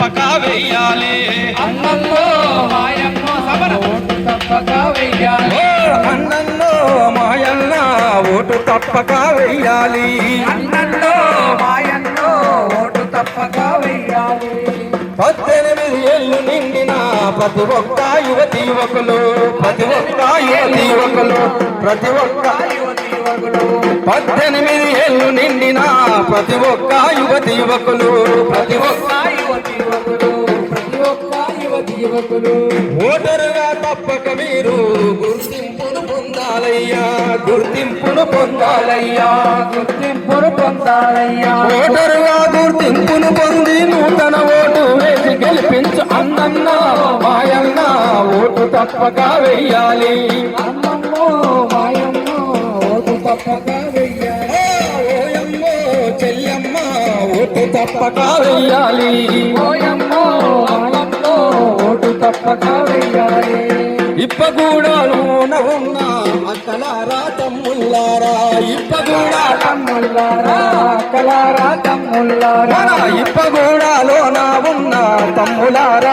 తప్పక వెయ్యాలి అన్నల్లో మాయన్నో సమర ఓటు తప్పక వెయ్యాలి అన్నల్లో మాయన్న ఓటు తప్పక వెయ్యాలి అన్నల్లో మాయన్నో ఓటు తప్పక వెయ్యాలి 18 ఏళ్ళు నిండిన ప్రతి ఒక్క యువతి యువకులు ప్రతి ఒక్క యువతి యువకులు ప్రతి ఒక్క 18 ఏళ్ళు నిండిన ప్రతి ఒక్క యువతి యువకులు ప్రతి ఒక్క యువతి యువకులు ఓటరుగా తప్పక మీరు గుర్తింపును పొందాలయ్యా గుర్తింపును పొందాలయ్యా గుర్తింపును పొందాలయ్యా ఓటరుగా గుర్తింపును పొంది నూతన ఓటు వేసి గెలిపించు అన్నన్న మాయన్న ఓటు తప్పక వెయ్యాలి అన్నమ్మో మాయమ్మో ఓటు తప్పక వెయ్యాలి ఓయమ్మో చెల్లెమ్మ ఓటు తప్పక వెయ్యాలి ఓయమ్మో అన్నమ్మో ఓటు తప్పక వెయ్యాలి ఇప్పగూడలోన ఉన్న అక్కలారా తమ్ముళ్ళారా ఇప్పగూడా తమ్ముళ్ళారా అక్కలారా తమ్ముళ్ళారా ఇప్పగూడలోన ఉన్న తమ్ములారా